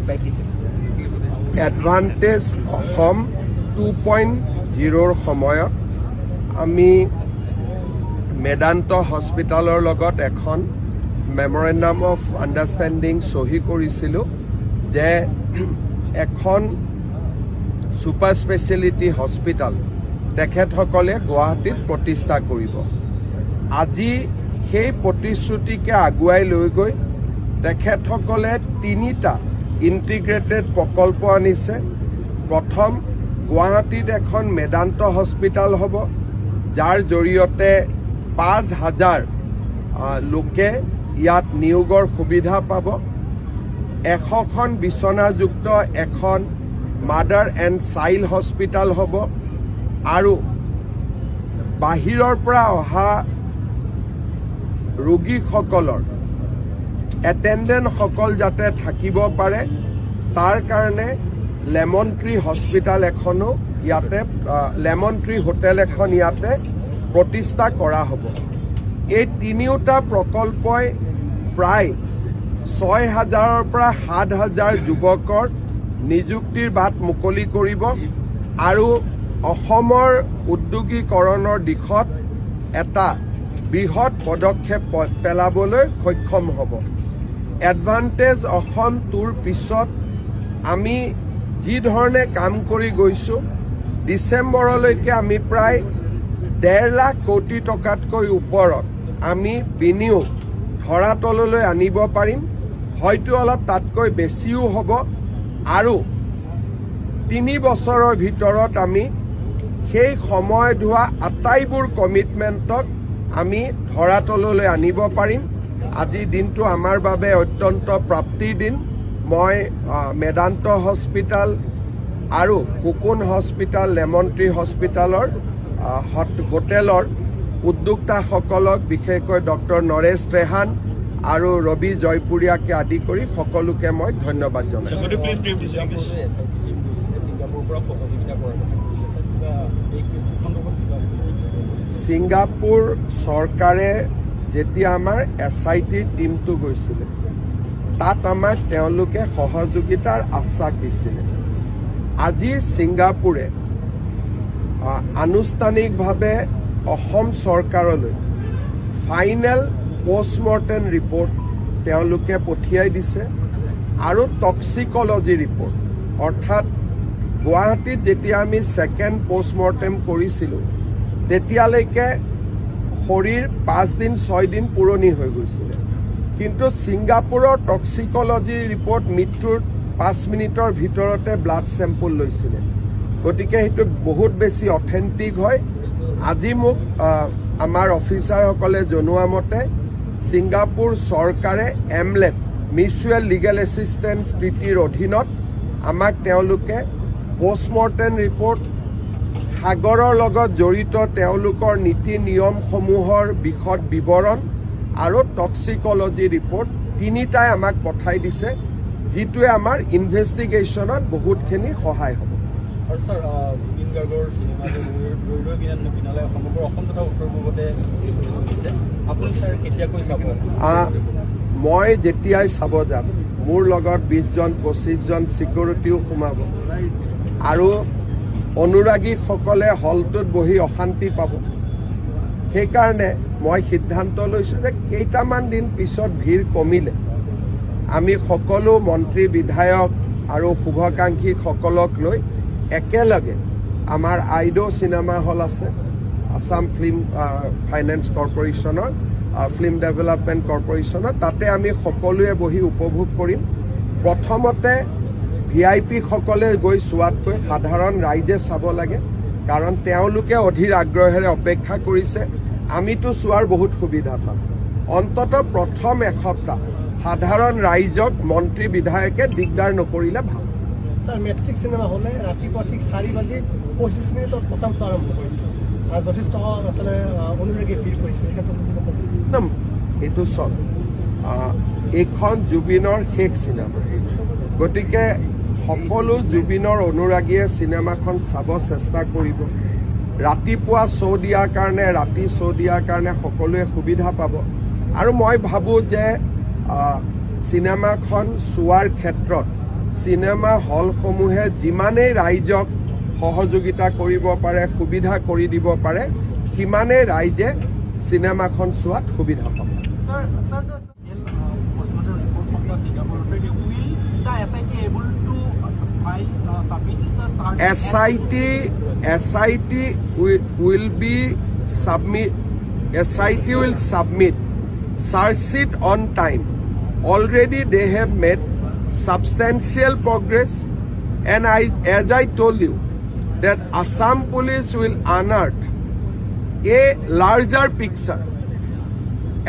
Feedback দিছে advantage Assam 2.0 সময়ত আমি মেদান্ত হস্পিটালৰ লগত এখন মেমৰেণ্ডাম অফ আণ্ডাৰষ্টেণ্ডিং চহী কৰিছিলোঁ যে এখন ছুপাৰ স্পেচিয়েলিটি হস্পিটাল তেখেতসকলে গুৱাহাটীত প্ৰতিষ্ঠা কৰিব। আজি সেই প্ৰতিশ্ৰুতিকে আগুৱাই লৈ গৈ তেখেতসকলে 3টা ইণ্টিগ্ৰেটেড প্ৰকল্প আনিছে। প্ৰথম গুৱাহাটীত এখন মেদান্ত হস্পিটাল হ'ব, যাৰ জৰিয়তে 5,000 লোকে ইয়াত নিয়োগৰ সুবিধা পাব। 100খন বিচনাযুক্ত এখন মাদাৰ এণ্ড চাইল্ড হস্পিটাল হ'ব আৰু বাহিৰৰ পৰা অহা ৰোগীসকলৰ এটেণ্ডেণ্টসকল যাতে থাকিব পাৰে তাৰ কাৰণে লেমন ট্ৰী হস্পিটাল এখনো ইয়াতে লেমন ট্ৰী হোটেল এখন ইয়াতে প্ৰতিষ্ঠা কৰা হ'ব। এই 3টা প্ৰকল্পই প্ৰায় 6,000ৰ পৰা 7,000 যুৱকৰ নিযুক্তিৰ বাট মুকলি কৰিব আৰু অসমৰ উদ্যোগীকৰণৰ দিশত এটা বৃহৎ পদক্ষেপ পেলাবলৈ সক্ষম হ'ব। এডভান্টেজ অসম 2ৰ পিছত আমি যি ধৰণে কাম কৰি গৈছোঁ, ডিচেম্বৰলৈকে আমি প্ৰায় 1.5 লাখ কোটি টকাতকৈ ওপৰত আমি বিনিয়োগ ধৰাতললৈ আনিব পাৰিম। হয়তো অলপ তাতকৈ বেছিও হ'ব আৰু 3 বছৰৰ ভিতৰত আমি সেই সময়ত হোৱা আটাইবোৰ কমিটমেণ্টক আমি ধৰাতললৈ আনিব পাৰিম। আজিৰ দিনটো আমাৰ বাবে অত্যন্ত প্ৰাপ্তিৰ দিন। মই মেদান্ত হস্পিটাল আৰু কুকুন হস্পিটাল, লেমন ট্ৰী হস্পিটালৰ হোটেলৰ উদ্যোক্তাসকলক, বিশেষকৈ ডক্টৰ নৰেশ ত্ৰেহান আৰু ৰবি জয়পুৰীয়াকে আদি কৰি সকলোকে মই ধন্যবাদ জনাইছোঁ। ছিংগাপুৰ চৰকাৰে যেতিয়া আমাৰ SIT টিমটো গৈছিলে তাত আমাক তেওঁলোকে সহযোগিতাৰ আশ্বাস দিছিলে। আজি ছিংগাপুৰে আনুষ্ঠানিকভাৱে অসম চৰকাৰলৈ ফাইনেল পষ্টমৰ্টেম ৰিপৰ্ট তেওঁলোকে পঠিয়াই দিছে আৰু টক্সিকলজি ৰিপৰ্ট, অৰ্থাৎ গুৱাহাটীত যেতিয়া আমি ছেকেণ্ড পষ্টমৰ্টেম কৰিছিলোঁ তেতিয়ালৈকে শৰীৰ 5 দিন 6 দিন পুৰণি হৈ গৈছিলে, কিন্তু ছিংগাপুৰৰ টক্সিকলজি ৰিপৰ্ট মৃত্যুৰ 5 মিনিটৰ ভিতৰতে ব্লাড চেম্পল লৈছিলে। গতিকে সেইটো বহুত বেছি অথেণ্টিক হয়। আজি মোক আমাৰ অফিচাৰসকলে জনোৱা মতে ছিংগাপুৰ চৰকাৰে এমলেট মিউচুৱেল লিগেল এছিষ্টেন্স নীতিৰ অধীনত আমাক তেওঁলোকে পষ্টমৰ্টেম ৰিপৰ্ট, সাগৰৰ লগত জড়িত তেওঁলোকৰ নীতি নিয়মসমূহৰ বিশদ বিৱৰণ আৰু টক্সিকলজি ৰিপৰ্ট 3টাই আমাক পঠাই দিছে, যিটোৱে আমাৰ ইনভেষ্টিগেশ্যনত বহুতখিনি সহায় হ'ব। আৰু স্যাৰ, জুবিন গাৰ্গৰ চিনেমা ৰৈ বিনালে সমগ্ৰ অসম তথা উত্তৰ পূৰ্বতে চলিছে। আপুনি স্যাৰ কেতিয়াকৈ চাব? মই যেতিয়াই চাব যাম মোৰ লগত 20জন 25জন ছিকিউৰিটিও সোমাব আৰু অনুৰাগীসকলে হলটোত বহি অশান্তি পাব। সেইকাৰণে মই সিদ্ধান্ত লৈছোঁ যে কেইটামান দিন পিছত ভিৰ কমিলে আমি সকলো মন্ত্ৰী, বিধায়ক আৰু শুভাকাংক্ষীসকলক লৈ একেলগে আমাৰ আইডো চিনেমা হল আছে, আছাম ফিল্ম ফাইনেন্স কৰ্পৰেশ্যনৰ ফিল্ম ডেভেলপমেণ্ট কৰ্পৰেশ্যনৰ, তাতে আমি সকলোৱে বহি উপভোগ কৰিম। প্ৰথমতে VIP সকলে গৈ চোৱাতকৈ সাধাৰণ ৰাইজে চাব লাগে, কাৰণ তেওঁলোকে অধীৰ আগ্ৰহেৰে অপেক্ষা কৰিছে। আমিতো চোৱাৰ বহুত সুবিধা পাম। অন্ততঃ প্ৰথম এসপ্তাহ সাধাৰণ ৰাইজক মন্ত্ৰী বিধায়কে দিগদাৰ নকৰিলে ভাল। স্যাৰ, মেট্ৰিক সিনেমা হলে ৰাতিপুৱা ঠিক 4:25 মিনিটত প্ৰথম শ আৰম্ভ কৰিছে। যথেষ্ট অনুৰাগী ভিৰ কৰিছে। এইটো চব এইখন জুবিনৰ শেষ চিনেমা, গতিকে সকলো জুবিনৰ অনুৰাগীয়ে চিনেমাখন চাব চেষ্টা কৰিব। ৰাতিপুৱা শ্ব' দিয়াৰ কাৰণে, ৰাতি শ্ব' দিয়াৰ কাৰণে সকলোৱে সুবিধা পাব। আৰু মই ভাবোঁ যে চিনেমাখন চোৱাৰ ক্ষেত্ৰত চিনেমা হলসমূহে যিমানেই ৰাইজক সহযোগিতা কৰিব পাৰে, সুবিধা কৰি দিব পাৰে, সিমানেই ৰাইজে চিনেমাখন চোৱাত সুবিধা পাব। Sir, the postmortem report from the Singapore authority, will the SIT able to submit this SIT will submit charge sheet on time. Already they have made substantial progress, and as I told you that Assam Police will unearth a larger picture,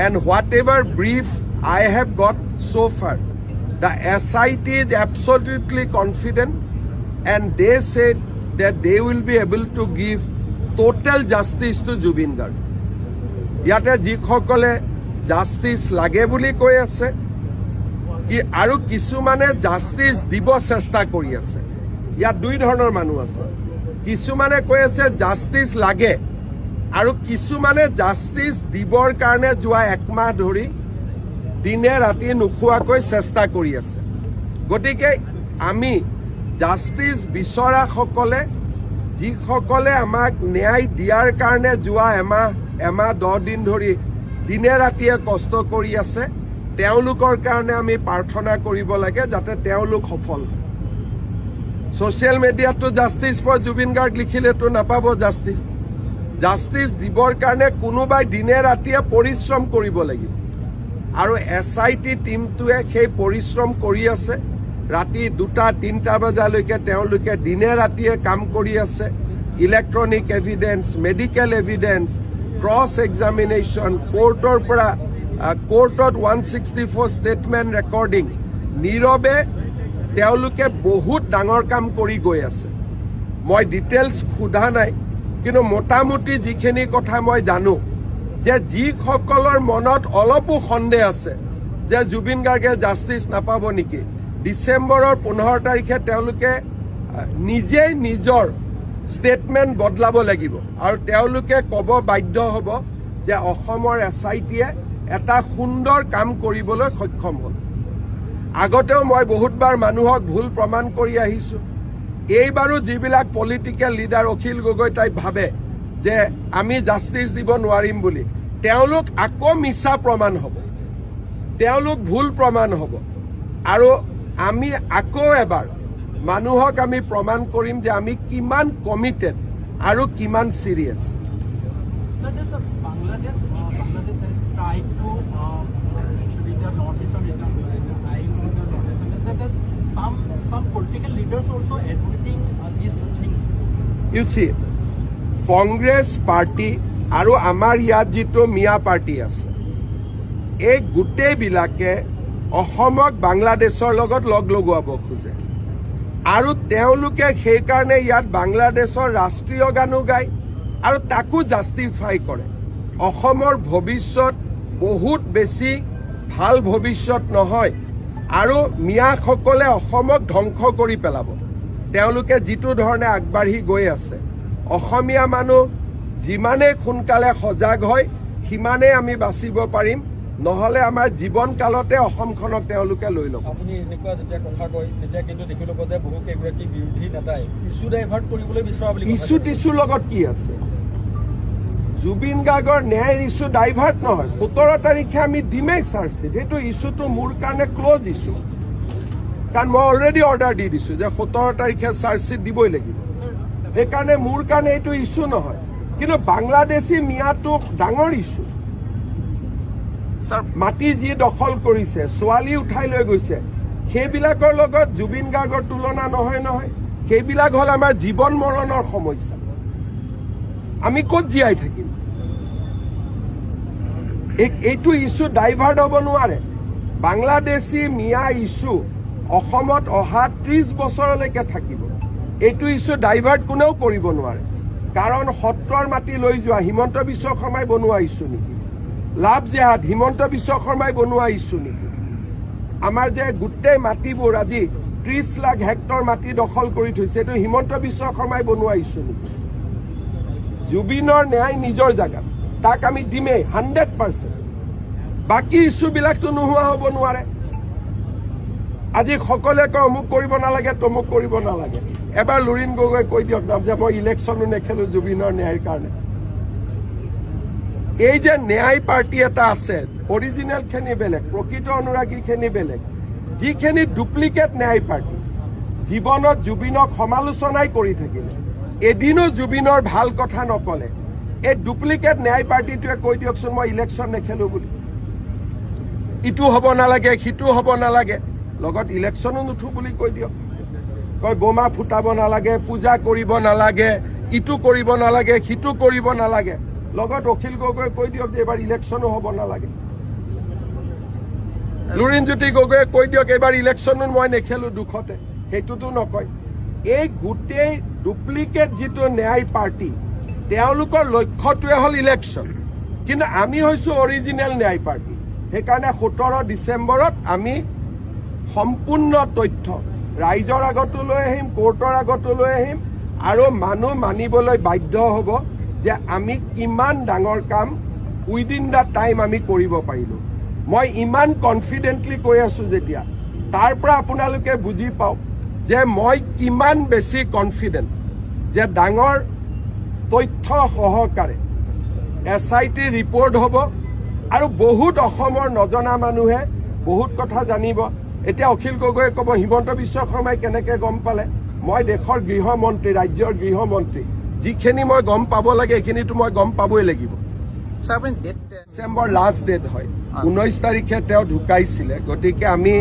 and whatever brief I have got so far, the SIT is absolutely confident, and they said that they will be able to give total justice to Jubin Garg. ইয়াতে যিসকলে জাষ্টিস লাগে বুলি কৈ আছে আৰু কিছুমানে জাষ্টিস দিব চেষ্টা কৰি আছে, ইয়াত দুই ধৰণৰ মানুহ আছে। কিছুমানে কৈ আছে জাষ্টিস লাগে আৰু কিছুমানে জাষ্টিস দিবৰ কাৰণে যোৱা একমাহ ধৰি দিনে ৰাতি নোখোৱাকৈ চেষ্টা কৰি আছে। গতিকে আমি জাষ্টিস বিচৰাসকলে, যিসকলে আমাক ন্যায় দিয়াৰ কাৰণে যোৱা এমাহ 10 দিন ধৰি দিনে ৰাতিয়ে কষ্ট কৰি আছে, তেওঁলোকৰ কাৰণে আমি প্ৰাৰ্থনা কৰিব লাগে যাতে তেওঁলোক সফল হয়। ছ'চিয়েল মিডিয়াতো জাষ্টিস ফৰ জুবিন গাৰ্গ লিখিলেতো নাপাব জাষ্টিস। জাষ্টিস দিবৰ কাৰণে কোনোবাই দিনে ৰাতিয়ে পৰিশ্ৰম কৰিব লাগিব, আৰু SIT টিমটোৱে সেই পৰিশ্ৰম কৰি আছে। ৰাতি 2-3 বজালৈকে তেওঁলোকে দিনে ৰাতিয়ে কাম কৰি আছে। Electronic evidence, medical evidence, cross examination, কোৰ্টৰ পৰা কোৰ্টত 164 ষ্টেটমেণ্ট ৰেকৰ্ডিং, নীৰৱে তেওঁলোকে বহুত ডাঙৰ কাম কৰি গৈ আছে। মই ডিটেইলছ সোধা নাই, কিন্তু মোটামুটি যিখিনি কথা মই জানো যে যিসকলৰ মনত অলপো সন্দেহ আছে যে জুবিন গাৰ্গে জাষ্টিস নাপাব নেকি, ডিচেম্বৰৰ 15 তাৰিখে তেওঁলোকে নিজেই নিজৰ ষ্টেটমেণ্ট বদলাব লাগিব, আৰু তেওঁলোকে ক'ব বাধ্য হ'ব যে অসমৰ SITয়ে এটা সুন্দৰ কাম কৰিবলৈ সক্ষম হ'ল। আগতেও মই বহুতবাৰ মানুহক ভুল প্ৰমাণ কৰি আহিছোঁ। এইবাৰো যিবিলাক political leader Akhil Gogoi type ভাবে যে আমি জাষ্টিস দিব নোৱাৰিম বুলি, তেওঁলোক আকৌ মিছা প্ৰমাণ হ'ব, তেওঁলোক ভুল প্ৰমাণ হ'ব, আৰু আমি আকৌ এবাৰ মানুহক আমি প্ৰমাণ কৰিম যে আমি কিমান কমিটেড আৰু কিমান serious. Sir, Bangladesh has tried to read the Northeastern region, that some political leaders also advocating these things. You see, Congress party আৰু আমাৰ ইয়াত যিটো মিয়া পাৰ্টি আছে, এই গোটেইবিলাকে অসমক বাংলাদেশৰ লগত লগ লগোৱাব খোজে, আৰু তেওঁলোকে সেইকাৰণে ইয়াত বাংলাদেশৰ ৰাষ্ট্ৰীয় গানো গায় আৰু তাকো জাষ্টিফাই কৰে। অসমৰ ভৱিষ্যত বহুত বেছি ভাল ভৱিষ্যত নহয়, আৰু মিয়াসকলে অসমক ধ্বংস কৰি পেলাব তেওঁলোকে যিটো ধৰণে আগবাঢ়ি গৈ আছে। অসমীয়া মানুহ যিমানেই সোনকালে সজাগ হয় সিমানেই আমি বাচিব পাৰিম, নহ'লে আমাৰ জীৱন কালতে অসমখনক তেওঁলোকে লৈ ল'ব। আপুনি এনেকুৱা যেতিয়া কথা কয় তেতিয়া কিন্তু দেখি ল'ব যে বহু কেইগৰাকী বিৰোধী নেতাই ইছ্যু ডাইভাৰ্ট কৰিবলৈ বিচৰা বুলি। ইছ্যু টিছ্যুৰ লগত কি আছে? জুবিন গাৰ্গৰ ন্যায়ৰ ইছ্যু ডাইভাৰ্ট নহয়। 17 তাৰিখে আমি দিমেই চাৰ্জশ্বিট, সেইটো ইছ্যুটো মোৰ কাৰণে ক্ল'জ ইছ্যু, কাৰণ মই অলৰেডি অৰ্ডাৰ দি দিছোঁ যে 17 তাৰিখে চাৰ্জশ্বিট দিবই লাগিব। সেইকাৰণে মোৰ কাৰণে এইটো ইছ্যু নহয়, কিন্তু বাংলাদেশী মিয়াটো ডাঙৰ ইছ্যু। মাটি যি দখল কৰিছে, ছোৱালী উঠাই লৈ গৈছে, সেইবিলাকৰ লগত জুবিন গাৰ্গৰ তুলনা নহয়। সেইবিলাক হ'ল আমাৰ জীৱন মৰণৰ সমস্যা। আমি ক'ত জীয়াই থাকিম? এইটো ইছ্যু ডাইভাৰ্ট হ'ব নোৱাৰে। বাংলাদেশী মিয়া ইছ্যু অসমত অহা 30 বছৰলৈকে থাকিব। এইটো ইছ্যু ডাইভাৰ্ট কোনেও কৰিব নোৱাৰে, কাৰণ সত্ৰৰ মাটি লৈ যোৱা হিমন্ত বিশ্ব শৰ্মাই বনোৱা ইছ্যু নেকি? লাভ জেহাদ হিমন্ত বিশ্ব শৰ্মাই বনোৱা ইছ্যু নেকি? আমাৰ যে গোটেই মাটিবোৰ আজি 30 লাখ হেক্টৰ মাটি দখল কৰি থৈছে, এইটো হিমন্ত বিশ্ব শৰ্মাই বনোৱা ইছ্যু নেকি? জুবিনৰ ন্যায় নিজৰ জেগাত, তাক আমি দিমেই 100%। বাকী ইছ্যুবিলাকতো নোহোৱা হ'ব নোৱাৰে। আজি সকলোৱে কয় অমুক কৰিব নালাগে তমুক কৰিব নালাগে এবাৰ লুৰিণ গগৈ কৈ দিয়ক না যে মই ইলেকশ্যনো নেখেলো জুবিনৰ ন্যায়ৰ কাৰণে এই যে ন্যায় পাৰ্টি এটা আছে অৰিজিনেলখিনি বেলেগ প্ৰকৃত অনুৰাগীখিনি বেলেগ যিখিনি ডুপ্লিকেট ন্যায় পাৰ্টি জীৱনত জুবিনক সমালোচনাই কৰি থাকিলে এদিনো জুবিনৰ ভাল কথা নকলে এই ডুপ্লিকেট ন্যায় পাৰ্টিটোৱে কৈ দিয়কচোন মই ইলেকশ্যন নেখেলো বুলি ইটো হ'ব নালাগে সিটো হ'ব নালাগে লগত ইলেকশ্যনো নুঠো বুলি কৈ দিয়ক কয় বোমা ফুটাব নালাগে পূজা কৰিব নালাগে ইটো কৰিব নালাগে সিটো কৰিব নালাগে লগত অখিল গগৈয়ে কৈ দিয়ক যে এবাৰ ইলেকশ্যনো হ'ব নালাগে লুৰিণজ্যোতি গগৈয়ে কৈ দিয়ক এবাৰ ইলেকশ্যনো মই নেখেলো দুখতে সেইটোতো নকয় এই গোটেই ডুপ্লিকেট যিটো ন্যায় পাৰ্টি তেওঁলোকৰ লক্ষ্যটোৱে হ'ল ইলেকশ্যন কিন্তু আমি হৈছোঁ অৰিজিনেল ন্যায় পাৰ্টি সেইকাৰণে 17 ডিচেম্বৰত আমি সম্পূৰ্ণ তথ্য ৰাইজৰ আগতো লৈ আহিম কোৰ্টৰ আগতো লৈ আহিম আৰু মানুহ মানিবলৈ বাধ্য হ'ব যে আমি কিমান ডাঙৰ কাম উইদিন দ্য টাইম আমি কৰিব পাৰিলোঁ মই ইমান কনফিডেণ্টলি কৈ আছোঁ যেতিয়া তাৰ পৰা আপোনালোকে বুজি পাওক যে মই কিমান বেছি কনফিডেণ্ট যে ডাঙৰ তথ্য সহকাৰে SIT ৰিপৰ্ট হ'ব আৰু বহুত অসমৰ নজনা মানুহে বহুত কথা জানিব এতিয়া অখিল গগৈয়ে ক'ব হিমন্ত বিশ্ব শৰ্মাই কেনেকৈ গম পালে মই দেশৰ গৃহমন্ত্ৰী ৰাজ্যৰ গৃহমন্ত্ৰী যিখিনি মই গম পাব লাগে সেইখিনিতো মই গম পাবই লাগিব ডিচেম্বৰ লাষ্ট ডেট হয় 19 তাৰিখে তেওঁ ঢুকাইছিলে গতিকে আমি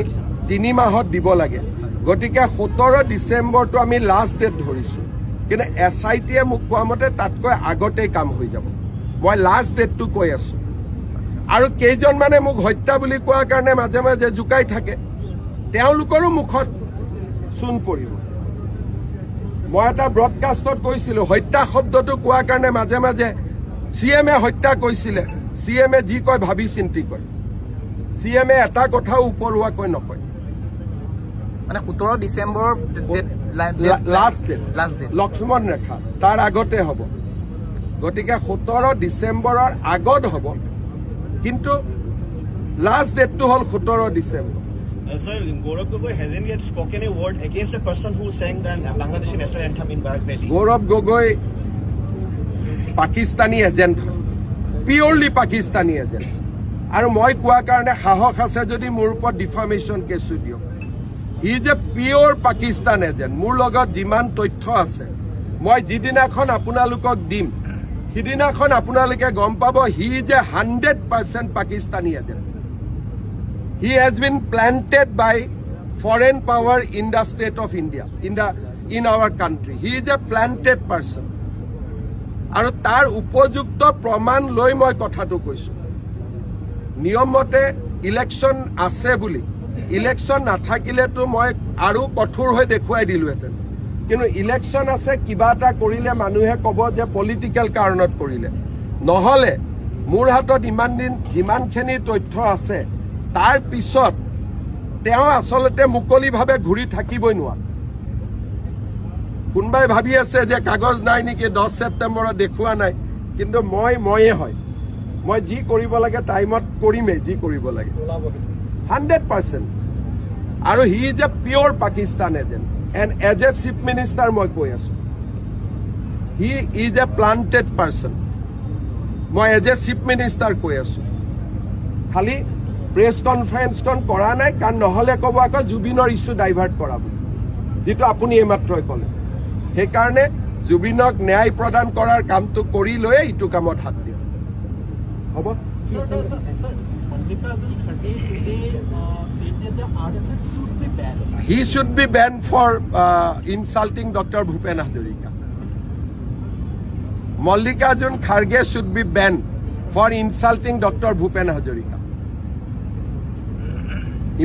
3 মাহত দিব লাগে গতিকে 17 ডিচেম্বৰটো আমি লাষ্ট ডেট ধৰিছোঁ কিন্তু SITয়ে মোক কোৱা মতে তাতকৈ আগতেই কাম হৈ যাব মই লাষ্ট ডেটটো কৈ আছোঁ আৰু কেইজনমানে মোক হত্যা বুলি কোৱাৰ কাৰণে মাজে মাজে জোকাই থাকে তেওঁলোকৰো মুখত চূণ পৰিব মই এটা ব্ৰডকাষ্টত কৈছিলোঁ হত্যা শব্দটো কোৱাৰ কাৰণে মাজে মাজে CMে হত্যা কৈছিলে CMে যি কয় ভাবি চিন্তি কয় CMে এটা কথাও উপৰুৱাকৈ নকয় মানে 17 ডিচেম্বৰ লাষ্ট ডেট লক্ষ্মণ ৰেখা তাৰ আগতে হ'ব গতিকে 17 ডিচেম্বৰৰ আগত হ'ব কিন্তু লাষ্ট ডেটটো হ'ল 17 December Sir, Gaurav Gogoi hasn't yet spoken a word against the person who sang the Bangladeshi national anthem in Barak Valley. Gaurav Gogoi Pakistani agent purely Pakistani agent আৰু মই কোৱাৰ কাৰণে সাহস আছে যদি মোৰ ওপৰত ডিফামেশ্যন কেছটো দিয়ক he is a pure Pakistan agent মোৰ লগত যিমান তথ্য আছে মই যিদিনাখন আপোনালোকক দিম সিদিনাখন আপোনালোকে গম পাব হি is A 100% Pakistani agent He has been planted by foreign power in the state of India, in our country. He is a planted person. আৰু তাৰ উপযুক্ত প্ৰমাণ লৈ মই কথাটো কৈছোঁ নিয়ম মতে ইলেকশ্যন আছে বুলি ইলেকশ্যন নাথাকিলেতো মই আৰু কঠোৰ হৈ দেখুৱাই দিলোহেঁতেন কিন্তু ইলেকশ্যন আছে কিবা এটা কৰিলে মানুহে ক'ব যে পলিটিকেল কাৰণত কৰিলে নহ'লে মোৰ হাতত ইমান দিন যিমানখিনি তথ্য আছে তাৰ পিছত তেওঁ আচলতে মুকলিভাৱে ঘূৰি থাকিবই নোৱাৰে কোনোবাই ভাবি আছে যে কাগজ নাই নেকি 10 ছেপ্টেম্বৰত দেখুওৱা নাই কিন্তু ময়ে হয় মই যি কৰিব লাগে টাইমত কৰিমেই যি কৰিব লাগে 100% আৰু he is a pure Pakistan agent and as a chief minister মই কৈ আছোঁ he is a planted person মই এজ এ চিফ মিনিষ্টাৰ কৈ আছোঁ খালি প্ৰেছ কনফাৰেন্সখন কৰা নাই কাৰণ নহ'লে ক'ব আকৌ জুবিনৰ ইছ্যু ডাইভাৰ্ট কৰা বুলি যিটো আপুনি এইমাত্ৰই ক'লে সেইকাৰণে জুবিনক ন্যায় প্ৰদান কৰাৰ কামটো কৰি লৈয়ে ইটো কামত হাত দিম হ'ব he should be ban for insulting doctor Bhupen Hazarika Mallikarjun Kharge should be ban for insulting doctor Bhupen Hazarika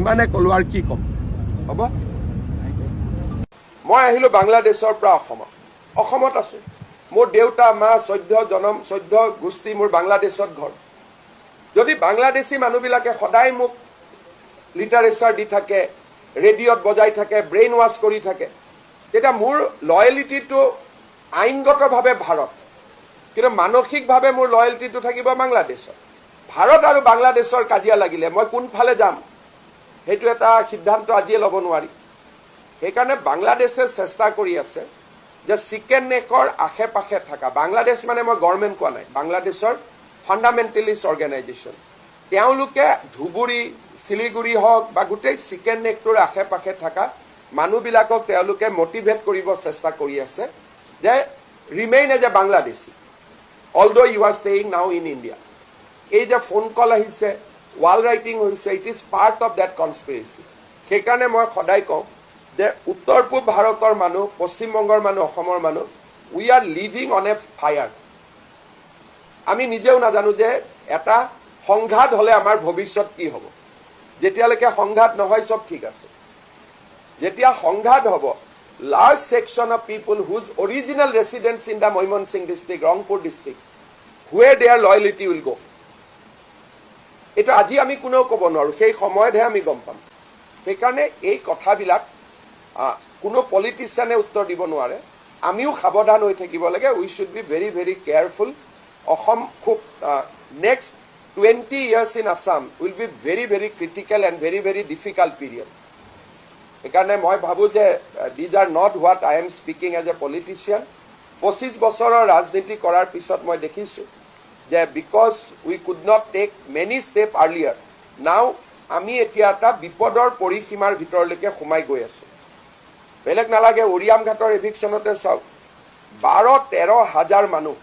ইমানে ক'লো আৰু কি ক'ম হ'ব মই আহিলোঁ বাংলাদেশৰ পৰা অসমত আছোঁ মোৰ দেউতা মা 14 গোষ্ঠী মোৰ বাংলাদেশত ঘৰ যদি বাংলাদেশী মানুহবিলাকে সদায় মোক লিটাৰেচাৰ দি থাকে ৰেডিঅ'ত বজাই থাকে ব্ৰেইন ৱাছ কৰি থাকে তেতিয়া মোৰ লয়েলিটিটো আইনগতভাৱে ভাৰত কিন্তু মানসিকভাৱে মোৰ লয়েলিটিটো থাকিব বাংলাদেশত ভাৰত আৰু বাংলাদেশৰ কাজিয়া লাগিলে মই কোনফালে যাম সেইটো এটা সিদ্ধান্ত আজিয়ে ল'ব নোৱাৰি। সেইকাৰণে বাংলাদেশে চেষ্টা কৰি আছে যে চিকেন নেকৰ আশে পাশে থকা, বাংলাদেশ মানে মই গভৰ্ণমেণ্ট কোৱা নাই, বাংলাদেশৰ ফাণ্ডামেণ্টেলিষ্ট অৰ্গেনাইজেশ্যন, তেওঁলোকে ধুবুৰী শিলিগুৰি হওক বা গোটেই চিকেন নেকটোৰ আশে পাশে থকা মানুহবিলাকক তেওঁলোকে মটিভেট কৰিব চেষ্টা কৰি আছে যে remain as a Bangladeshi although you are staying now in India. এই যে ফোন কল আহিছে, ৱাল ৰাইটিং হৈছে, it is part of that conspiracy. সেইকাৰণে মই সদায় কওঁ যে উত্তৰ পূব ভাৰতৰ মানুহ, পশ্চিমবংগৰ মানুহ, অসমৰ মানুহ, we are living on a fire. আমি নিজেও নাজানো যে এটা সংঘাত হ'লে আমাৰ ভৱিষ্যত কি হ'ব। যেতিয়ালৈকে সংঘাত নহয় চব ঠিক আছে, যেতিয়া সংঘাত হ'ব, large section of people whose original residence in the Mymensingh district, Rangpur district, where their loyalty will go'. এইটো আজি আমি কোনেও ক'ব নোৱাৰোঁ, সেই সময়তহে আমি গম পাম। সেইকাৰণে এই কথাবিলাক কোনো পলিটিচিয়ানে উত্তৰ দিব নোৱাৰে। আমিও সাৱধান হৈ থাকিব লাগে। We should be very very careful. Assam খুব next 20 years in Assam will be very very critical and very very difficult period. সেইকাৰণে মই ভাবোঁ যে these are not what I am speaking as a politician. 25 বছৰৰ ৰাজনীতি কৰাৰ পিছত মই দেখিছোঁ যে because we could not take many steps earlier, now আমি এতিয়া এটা বিপদৰ পৰিসীমাৰ ভিতৰলৈকে সোমাই গৈ আছোঁ। বেলেগ নালাগে, উৰিয়াম ঘাটৰ এভিকশ্যনতে চাওক, 12-13 হাজাৰ মানুহ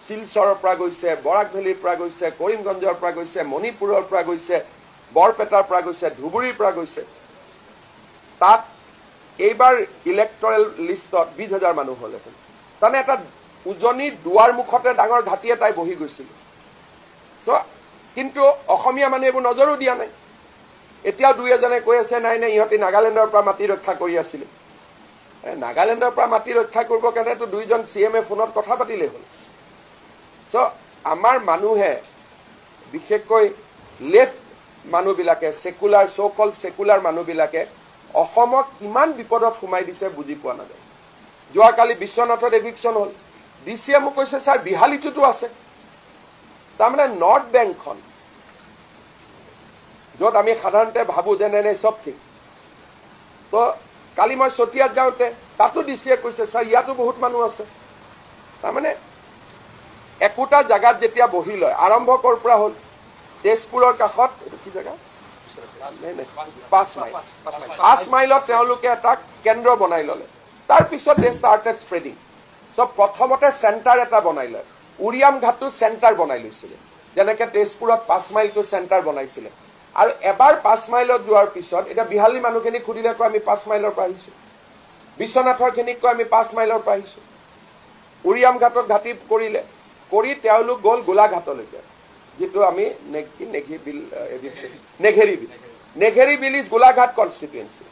শিলচৰৰ পৰা গৈছে, বৰাক ভেলীৰ পৰা গৈছে, কৰিমগঞ্জৰ পৰা গৈছে, মণিপুৰৰ পৰা গৈছে, বৰপেটাৰ পৰা গৈছে, ধুবুৰীৰ পৰা গৈছে। তাত এইবাৰ ইলেক্টৰেল লিষ্টত 20,000 মানুহ হ'লহেঁতেন। তাৰমানে এটা উজনিৰ দুৱাৰ মুখতে ডাঙৰ ঘাটি এটাই বহি গৈছিল। চ' কিন্তু অসমীয়া মানুহে এইবোৰ নজৰো দিয়া নাই। এতিয়াও দুই এজনে কৈ আছে নাই নাই ইহঁতে নাগালেণ্ডৰ পৰা মাটি ৰক্ষা কৰি আছিলে। নাগালেণ্ডৰ পৰা মাটি ৰক্ষা কৰিব কাৰণেতো 2জন CM ফোনত কথা পাতিলেই হ'ল। চ' আমাৰ মানুহে বিশেষকৈ লেফ্ট মানুহবিলাকে, সেকুলাৰ চ' কল সেকুলাৰ মানুহবিলাকে অসমক কিমান বিপদত সোমাই দিছে বুজি পোৱা নাযায়। যোৱাকালি বিশ্বনাথত এভিকশ্যন হ'ল, DCয়ে মোক কৈছে ছাৰ বিহালীটোতো আছে। তাৰমানে নৰ্থ বেংকখন য'ত আমি সাধাৰণতে ভাবোঁ যে নাই চব ঠিক, তো কালি মই চতিয়াত যাওঁতে তাতো DCয়ে কৈছে ছাৰ ইয়াতো বহুত মানুহ আছে। তাৰমানে একোটা জেগাত যেতিয়া বহি লয়, আৰম্ভ ক'ৰ পৰা হ'ল, তেজপুৰৰ কাষত, এইটো কি জেগা, 5 মাইল, 5 মাইলত তেওঁলোকে এটা কেন্দ্ৰ বনাই ল'লে। তাৰপিছত দে ষ্টাৰ্টেড স্প্ৰেডিং। চ' প্ৰথমতে চেণ্টাৰ এটা বনাই লয়। উৰিয়াম ঘাটটো চেণ্টাৰ বনাই লৈছিলে, যেনেকৈ তেজপুৰত 5 মাইলটো চেণ্টাৰ বনাইছিলে। আৰু এবাৰ 5 মাইলত যোৱাৰ পিছত এতিয়া বিহালী মানুহখিনিক সুধিলে কয় আমি 5 মাইলৰ পৰা আহিছোঁ, বিশ্বনাথৰখিনিক কয় আমি 5 মাইলৰ পৰা আহিছোঁ। উৰিয়াম ঘাটত ঘাটি কৰিলে, কৰি তেওঁলোক গ'ল গোলাঘাটলৈকে, যিটো আমি নেঘেৰী বিল ইজ গোলাঘাট কনষ্টিটুৱেঞ্চি।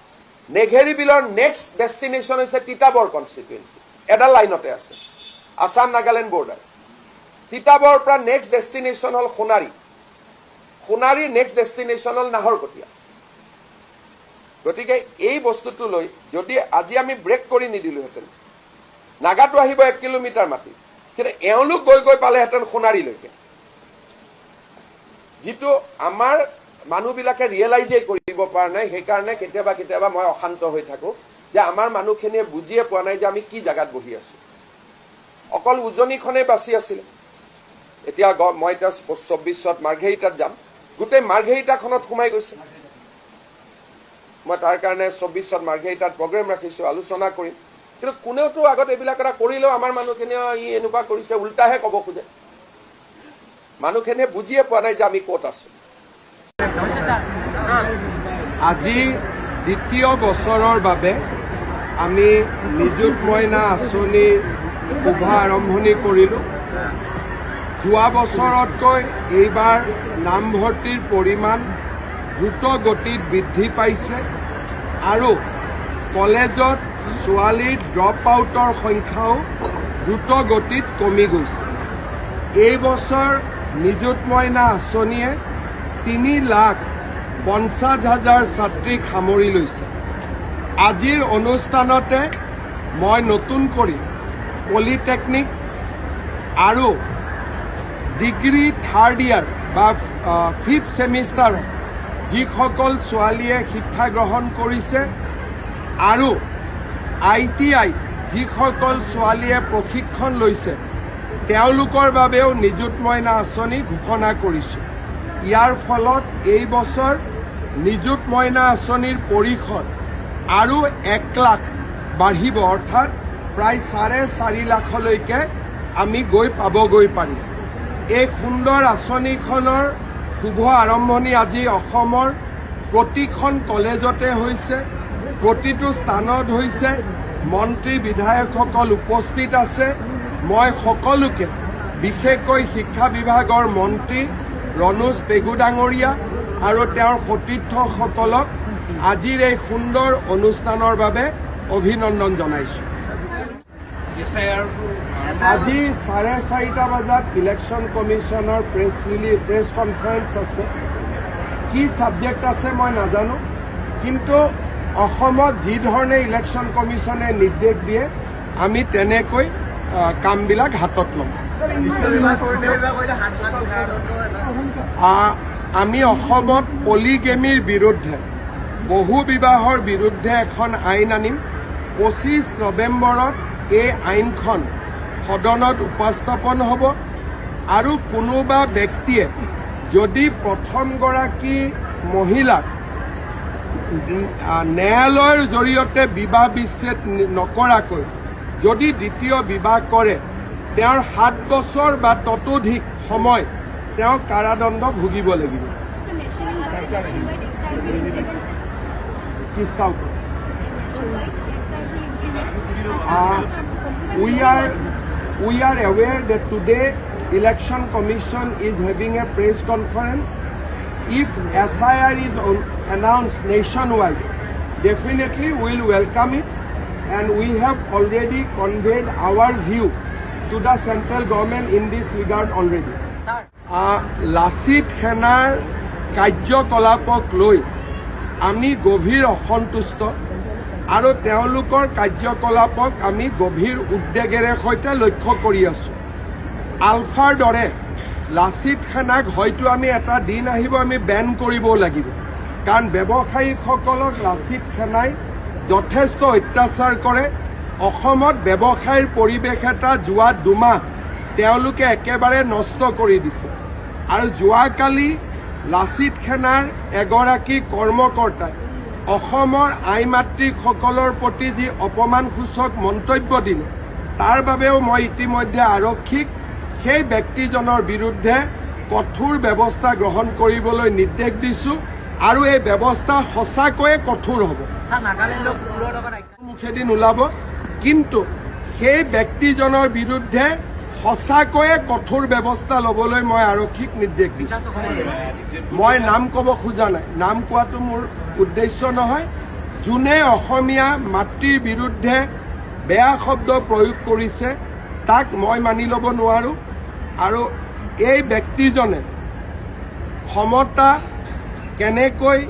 নেঘেৰী বিলৰ নেক্সট ডেষ্টিনেশ্যন হৈছে তিতাবৰ কনষ্টিটুৱেঞ্চি, এডাল লাইনতে আছে, আছাম নাগালেণ্ড বৰ্ডাৰ। তিতাবৰ পৰা নেক্সট ডেষ্টিনেশ্যন হ'ল সোণাৰী, সোণাৰীৰ নেক্সট ডেষ্টিনেশ্যন হ'ল নাহৰকটীয়া। গতিকে এই বস্তুটো লৈ যদি আজি আমি ব্ৰেক কৰি নিদিলোহেঁতেন, নাগাটো আহিব 1 কিলোমিটাৰ মাটি, কিন্তু এওঁলোক গৈ গৈ পালেহেঁতেন সোণাৰীলৈকে, যিটো আমাৰ মানুহবিলাকে ৰিয়েলাইজেই কৰিব পৰা নাই। সেইকাৰণে কেতিয়াবা কেতিয়াবা মই অশান্ত হৈ থাকোঁ যে আমাৰ মানুহখিনিয়ে বুজিয়ে পোৱা নাই যে আমি কি জেগাত বহি আছোঁ। অকল উজনিখনেই বাচি আছিলে। এতিয়া মই এতিয়া 24ত মাৰ্ঘেৰিটাত যাম, গোটেই মাৰ্ঘেৰিটাখনত সোমাই গৈছে। মই তাৰ কাৰণে 24ত মাৰ্ঘেৰিটাত প্ৰগ্ৰেম ৰাখিছোঁ, আলোচনা কৰিম। কিন্তু কোনেওতো আগত এইবিলাক এটা কৰিলেও আমাৰ মানুহখিনিয়ে ই এনেকুৱা কৰিছে উল্টাহে ক'ব খোজে। মানুহখিনিয়ে বুজিয়ে পোৱা নাই যে আমি ক'ত আছোঁ। আজি 2য় বছৰৰ বাবে আমি নিযুত মইনা আঁচনিৰ শুভ আৰম্ভণি কৰিলোঁ। যোৱা বছৰতকৈ এইবাৰ নামভৰ্তিৰ পৰিমাণ দ্ৰুত গতিত বৃদ্ধি পাইছে আৰু কলেজত ছোৱালীৰ ড্ৰপ আউটৰ সংখ্যাও দ্ৰুত গতিত কমি গৈছে। এই বছৰ নিযুত মইনা আঁচনিয়ে 3,50,000 ছাত্ৰীক সামৰি লৈছে। আজিৰ অনুষ্ঠানতে মই নতুন কৰি পলিটেকনিক আৰু ডিগ্ৰী 3rd ইয়াৰ বা 5th ছেমিষ্টাৰৰ যিসকল ছোৱালীয়ে শিক্ষা গ্ৰহণ কৰিছে আৰু ITI যিসকল ছোৱালীয়ে প্ৰশিক্ষণ লৈছে তেওঁলোকৰ বাবেও নিযুত মইনা আঁচনি ঘোষণা কৰিছোঁ। ইয়াৰ ফলত এই বছৰ নিযুত মইনা আঁচনিৰ পৰিসৰ আৰু 1 লাখ বাঢ়িব, অৰ্থাৎ প্ৰায় 4.5 লাখলৈকে আমি গৈ পাবগৈ পাৰিম। এই সুন্দৰ আঁচনিখনৰ শুভ আৰম্ভণি আজি অসমৰ প্ৰতিখন কলেজতে হৈছে, প্ৰতিটো স্থানত হৈছে। মন্ত্ৰী বিধায়কসকল উপস্থিত আছে। মই সকলোকে, বিশেষকৈ শিক্ষা বিভাগৰ মন্ত্ৰী ৰণোজ পেগু ডাঙৰীয়া আৰু তেওঁৰ সতীৰ্থসকলক আজিৰ এই সুন্দৰ অনুষ্ঠানৰ বাবে অভিনন্দন জনাইছোঁ। আজি 4:30 বজাত ইলেকশ্যন কমিশ্যনৰ প্ৰেছ কনফাৰেন্স আছে। কি ছাবজেক্ট আছে মই নাজানো, কিন্তু অসমত যি ধৰণে ইলেকশ্যন কমিশ্যনে নিৰ্দেশ দিয়ে আমি তেনেকৈ কামবিলাক হাতত ল'ম। আমি অসমত পলিগেমিৰ বিৰুদ্ধে, বহু বিবাহৰ বিৰুদ্ধে এখন আইন আনিম। 25 নৱেম্বৰত এই আইনখন সদনত উপস্থাপন হ'ব আৰু কোনোবা ব্যক্তিয়ে যদি প্ৰথমগৰাকী মহিলাক ন্যায়ালয়ৰ জৰিয়তে বিবাহ বিচ্ছেদ নকৰাকৈ যদি দ্বিতীয় বিবাহ কৰে, তেওঁৰ 7 বছৰ বা ততোধিক সময় তেওঁ কাৰাদণ্ড ভুগিব লাগিব। किसका ऊपर? We are aware that today Election Commission is having a press conference. If SIR is announced nationwide, definitely we will welcome it, and we have already conveyed our view to the central government in this regard already. Lachit সেনাৰ কাৰ্যকলাপক লৈ আমি গভীৰ অসন্তুষ্ট আৰু তেওঁলোকৰ কাৰ্যকলাপক আমি গভীৰ উদ্বেগেৰে সৈতে লক্ষ্য কৰি আছোঁ। আলফাৰ দৰে লাচিত সেনাক হয়তো আমি এটা দিন আহিব আমি বেন কৰিবও লাগিব, কাৰণ ব্যৱসায়ীসকলক লাচিত সেনাই যথেষ্ট অত্যাচাৰ কৰে। অসমত ব্যৱসায়ৰ পৰিৱেশ এটা যোৱা 2 মাহ তেওঁলোকে একেবাৰে নষ্ট কৰি দিছে। আৰু যোৱাকালি লাচিত সেনাৰ এগৰাকী কৰ্মকৰ্তাই অসমৰ আই মাতৃসকলৰ প্ৰতি যি অপমানসূচক মন্তব্য দিলে, তাৰ বাবেও মই ইতিমধ্যে আৰক্ষীক সেই ব্যক্তিজনৰ বিৰুদ্ধে কঠোৰ ব্যৱস্থা গ্ৰহণ কৰিবলৈ নিৰ্দেশ দিছোঁ আৰু এই ব্যৱস্থা সঁচাকৈয়ে কঠোৰ হ'ব। মুখেদি নোলাব, কিন্তু সেই ব্যক্তিজনৰ বিৰুদ্ধে সঁচাকৈয়ে কঠোৰ ব্যৱস্থা ল'বলৈ মই আৰক্ষীক নিৰ্দেশ দিছোঁ। মই নাম ক'ব খোজা নাই, নাম কোৱাটো মোৰ উদ্দেশ্য নহয়। যোনে অসমীয়া মাতৃৰ বিৰুদ্ধে বেয়া শব্দ প্ৰয়োগ কৰিছে তাক মই মানি ল'ব নোৱাৰোঁ, আৰু এই ব্যক্তিজনে ক্ষমতা কেনেকৈ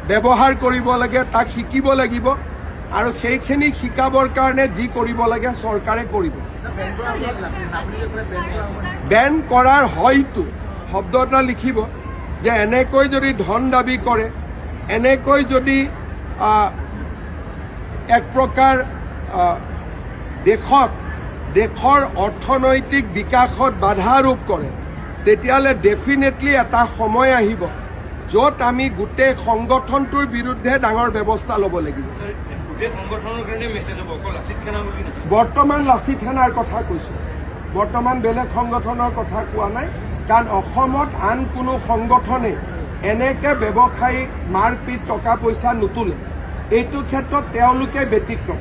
ব্যৱহাৰ কৰিব লাগে তাক শিকিব লাগিব, আৰু সেইখিনি শিকাবৰ কাৰণে যি কৰিব লাগে চৰকাৰে কৰিব। বেন কৰাৰ হয়তো শব্দ এটা লিখিব যে এনেকৈ যদি ধন দাবী কৰে, এনেকৈ যদি এক প্ৰকাৰ দেশৰ অৰ্থনৈতিক বিকাশত বাধা আৰোপ কৰে, তেতিয়াহ'লে ডেফিনেটলি এটা সময় আহিব য'ত আমি গোটেই সংগঠনটোৰ বিৰুদ্ধে ডাঙৰ ব্যৱস্থা ল'ব লাগিব। বৰ্তমান লাচিত সেনাৰ কথা কৈছোঁ, বৰ্তমান বেলেগ সংগঠনৰ কথা কোৱা নাই, কাৰণ অসমত আন কোনো সংগঠনে এনেকৈ ব্যৱসায়িক মাৰপিট টকা পইচা নোতোলে। এইটো ক্ষেত্ৰত তেওঁলোকে ব্যতিক্ৰম।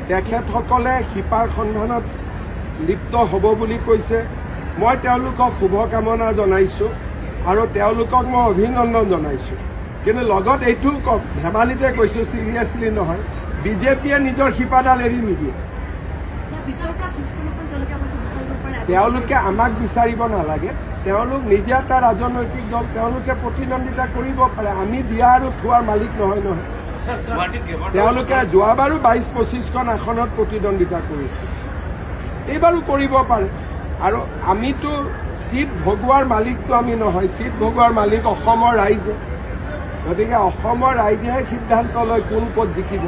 তেখেতসকলে শিপাৰ সন্ধানত লিপ্ত হ'ব বুলি কৈছে। মই তেওঁলোকক শুভকামনা জনাইছোঁ আৰু তেওঁলোকক মই অভিনন্দন জনাইছোঁ, কিন্তু লগত এইটোও কওক, ধেমালিতে কৈছোঁ, চিৰিয়াছলি নহয়, বিজেপিয়ে নিজৰ শিপাডাল এৰি নিদিয়ে। তেওঁলোকে আমাক বিচাৰিব নালাগে, তেওঁলোক নিজে এটা ৰাজনৈতিক দল, তেওঁলোকে প্ৰতিদ্বন্দ্বিতা কৰিব পাৰে। আমি দিয়া আৰু থোৱাৰ মালিক নহয়। তেওঁলোকে যোৱাবাৰো 22-25খন আসনত প্ৰতিদ্বন্দ্বিতা কৰিছে, এইবাৰো কৰিব পাৰে। আৰু আমিতো চিট ভগোৱাৰ মালিকটো আমি নহয়, চিট ভগোৱাৰ মালিক অসমৰ ৰাইজে। গতিকে অসমৰ ৰাইজেহে সিদ্ধান্ত লয় কোন ক'ত জিকিব,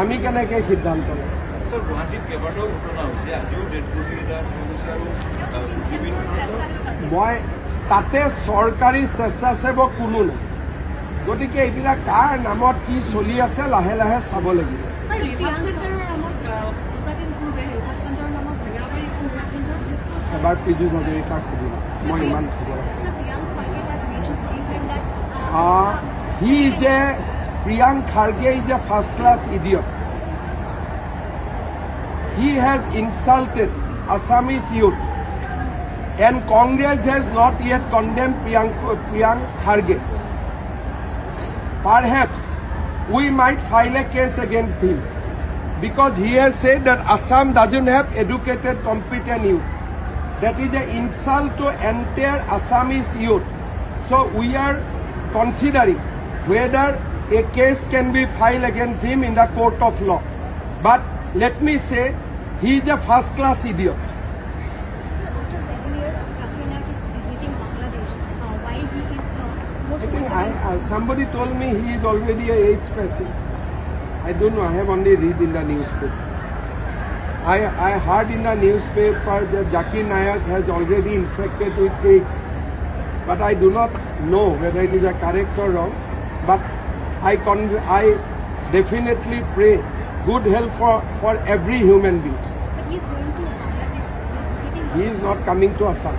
আমি কেনেকৈ সিদ্ধান্ত লওঁ। স্যাৰ গুৱাহাটীত কেইবাটাও ঘটনা হৈছে, আজিও ডেড বডি এটা হৈছে আৰু মই তাতে চৰকাৰী স্বেচ্ছাসেৱক কোনো নাই, গতিকে এইবিলাক কাৰ নামত কি চলি আছে লাহে লাহে চাব লাগিব। এবাৰ পীযুষ হাজৰিকাক সুধিম, মই ইমান খবৰ আছে। He is a Priyank Kharge is a first class idiot. He has insulted Assamese youth, and Congress has not yet condemned Priyank Kharge. Perhaps we might file a case against him because he has said that Assam doesn't have educated, competent youth. That is an insult to entire Assamese youth. So we are considering whether a case can be filed against him in the court of law. But let me say, he is a first-class idiot. Sir, after 7 years, Zakir Naik is visiting Bangladesh. While he is most I think probably- somebody told me he is already a AIDS patient. I don't know. I have only read in the newspaper. I heard in the newspaper that Zakir Naik has already infected with AIDS, but I do not know whether it is a correct or wrong. But I definitely pray good health for every human being. But he is going to Bangladesh. He is visiting He is not coming to Assam.